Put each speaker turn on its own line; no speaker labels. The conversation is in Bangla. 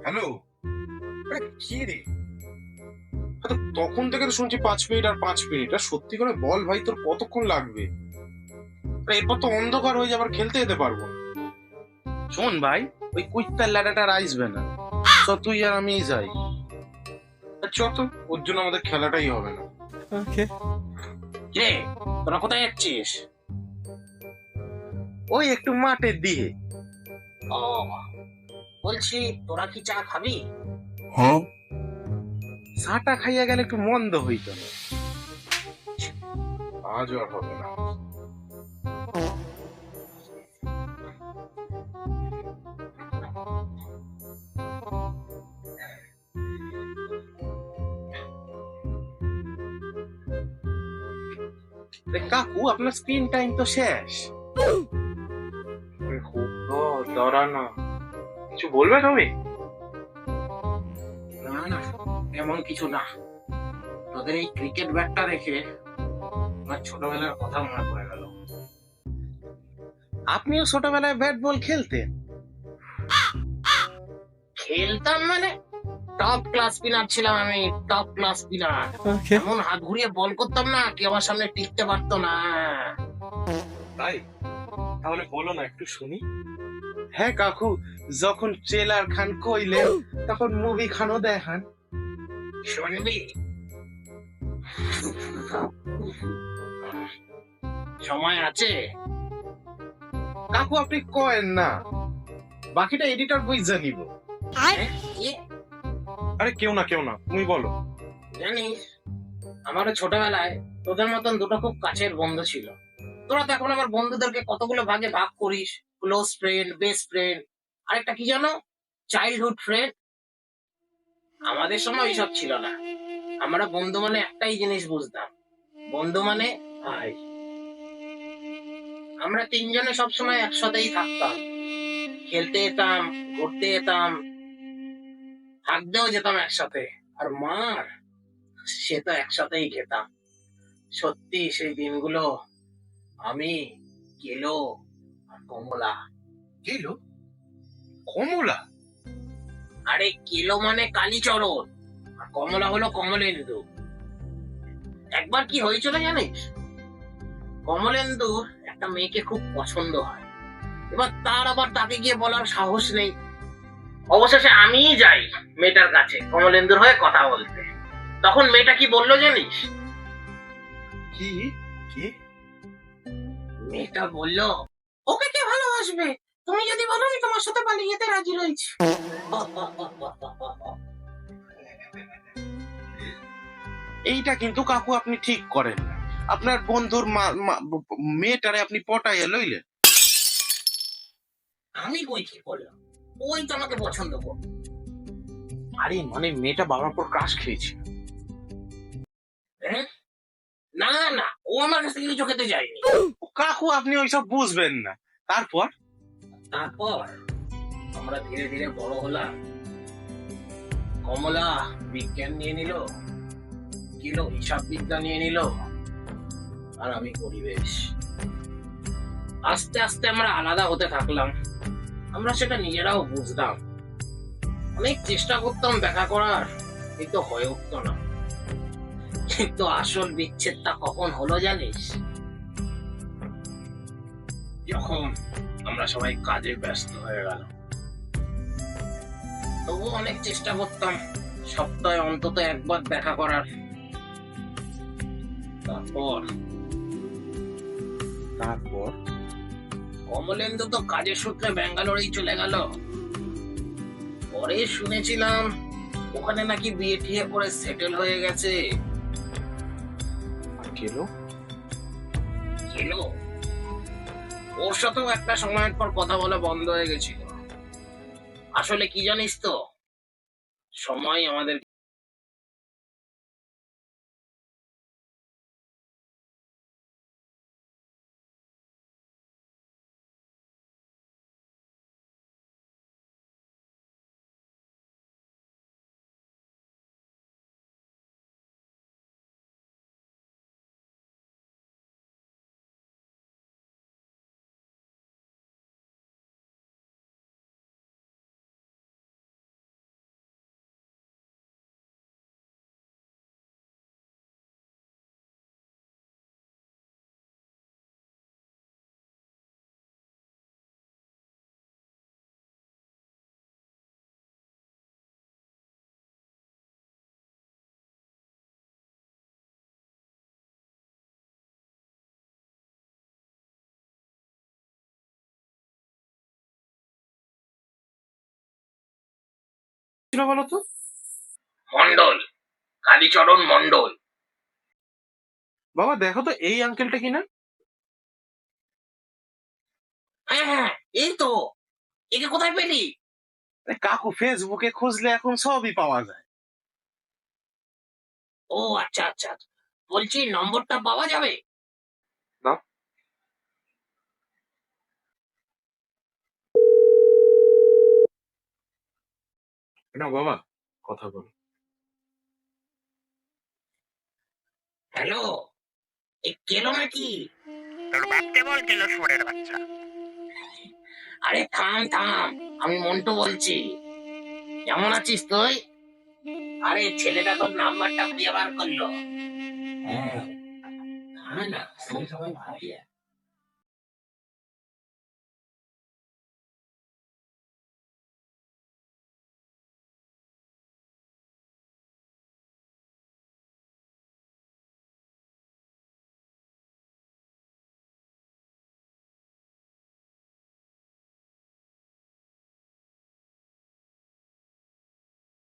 হ্যালো। কি রে, তখন থেকে তো শুনছি 5 মিনিট আর 5 মিনিট। আর সত্যি করে বল ভাই, তোর কতক্ষণ লাগবে? এরপর তো অন্ধকার হয়ে যাবার, খেলতে যেতে পারবো না। শোন ভাই, ওই কুইত্তার ল্যাডাটা আর আসবে না। চ তুই আর আমি যাই। চ তো, ওর জন্য আমাদের খেলাটাই হবে না।
ওকে।
কে, তোরা কোথায় যাচ্ছিস? ওই একটু মাঠের দিকে।
ও, বলছি তোরা কি চা খাবি?
চাটা খাইয়া গেলে একটু মন্দ হইতো না। আজ আর হবে না। কাকু, আপনার স্ক্রিন টাইম তো শেষ। দাঁড়া না, কিছু বলবে তুমি?
না না, এমন কিছু না। তোদের এই ক্রিকেট ব্যাটটা দেখে আমার ছোটবেলার কথা মনে পড়ে গেল।
আপনিও ছোটবেলায় ব্যাট বল খেলতেন?
খেলতাম মানে টপ ক্লাস স্পিনার ছিলাম আমি, টপ ক্লাস স্পিনার।
ওকে।
এমন হাত ঘুরিয়ে বল করতাম না, কেউ আমার সামনে টিকতে পারতো না।
তাই? তাহলে বলো না, একটু শুনি। হ্যাঁ কাকু, যখন ট্রেলার খান কইলেন তখন মুভি খানও দেখান।
শুনবি? সময় আছে?
কাকু আপনি কয়েন না, বাকিটা এডিটর বুঝে নিব।
কি
আরে কেউ না কেউ না, তুমি বলো।
জানিস, আমারও ছোটবেলায় তোদের মতন দুটো খুব কাছের বন্ধু ছিল। তোরা তো এখন আমার বন্ধুদেরকে কতগুলো ভাগে ভাগ করিস, ক্লোজ ফ্রেন্ড, বেস্ট ফ্রেন্ড, আরেকটা কি জানো, চাইল্ডহুড ফ্রেন্ড। আমাদের সময় এইসব ছিল না। আমরা বন্ধু মানে একটাই জিনিস বুঝতাম, বন্ধু মানে ভাই। আমরা তিনজনে সবসময় একসাথেই থাকতাম, খেলতে যেতাম, ঘুরতে যেতাম, থাকতেও যেতাম একসাথে। আর মার, সে তো একসাথেই খেতাম। সত্যি সেই দিনগুলো, আমি, কেলো আর কমলা।
কেলো? কমলা?
আরে কেলো মানে কালীচরণ, আর কমলা হলো কমলেন্দু। একবার কি হয়েছিল জানিস, কমলেন্দুর একটা মেয়েকে খুব পছন্দ হয়। এবার তার আবার তাকে গিয়ে বলার সাহস নেই। অবশেষে আমিই যাই মেয়েটার কাছে কমলেন্দুর হয়ে কথা বলতে। তখন মেয়েটা কি বললো জানিস?
কি? কি?
মেয়েটা বলল, ওকে কে ভালোবাসবে, তুমি যদি বলো আমি তোমার সাথে পালিয়ে যেতে রাজি রয়েছি।
এইটা কিন্তু কাকু আপনি ঠিক করেন না। আপনার বন্ধুর মেয়েটারে আপনি পটাইয়া লইলেন।
আমি কই কি করলাম, ওই তো আমাকে পছন্দ কর।
আরে মানে মেয়েটা বাবার পর ক্রাশ খেয়েছে।
হ্যাঁ? না না, ও আমার কাছ থেকে কিছু খেতে চায়নি।
কাকু আপনি ওইসব বুঝবেন না। তারপর?
তারপর আমরা ধীরে ধীরে বড় হলাম। কমলা বিজ্ঞান নিয়ে নিল, কিলো হিসাব বিদ্যা নিয়ে নিল, আর আমি পরিবেশ। আস্তে আস্তে আমরা আলাদা হতে থাকলাম। আমরা সেটা নিজেরাও বুঝতাম। অনেক চেষ্টা করতাম দেখা করার, কিন্তু হয়ে উঠতো না। কিন্তু আসল বিচ্ছেদটা কখন হলো জানিস? যখন আমরা সবাই কাজে ব্যস্ত হয়ে গেল। তবু অনেক চেষ্টা করতাম সপ্তাহে অন্তত একবার দেখা করার। তারপর
তারপর?
কমলেন্দু তো কাজের সূত্রে ব্যাঙ্গালোরেই চলে গেল। পরে শুনেছিলাম ওখানে নাকি বিয়ে টিয়ে করে সেটেল হয়ে গেছে।
আর কেলো?
কেলো, ওর সাথেও একটা সময়ের পর কথা বলা বন্ধ হয়ে গেছিল। আসলে কি জানিস তো, সময় আমাদের
ছিল বলো তো?
মন্ডল, কালীচরণ মন্ডল।
বাবা দেখো তো এই আঙ্কেলটা কিনা।
হ্যাঁ হ্যাঁ, এই তো। একে কোথায় পেলি?
আরে কাকু, ফেসবুকে খুঁজলে এখন সবই পাওয়া যায়।
ও আচ্ছা আচ্ছা, বলছি নম্বরটা পাওয়া যাবে?
দাও। না বাবা, কথা বল।
হ্যালো, এ কেলো নাকি?
তোর বাপকে বল কেলো শুয়োরের বাচ্চা।
আরে থাম থাম, আমি মন্টু বলছি। কেমন আছিস তুই? আরে ছেলেটা তোর নাম্বারটা খুঁজে বার করলো। হ্যাঁ, না না, সবাই ভালোই আছে।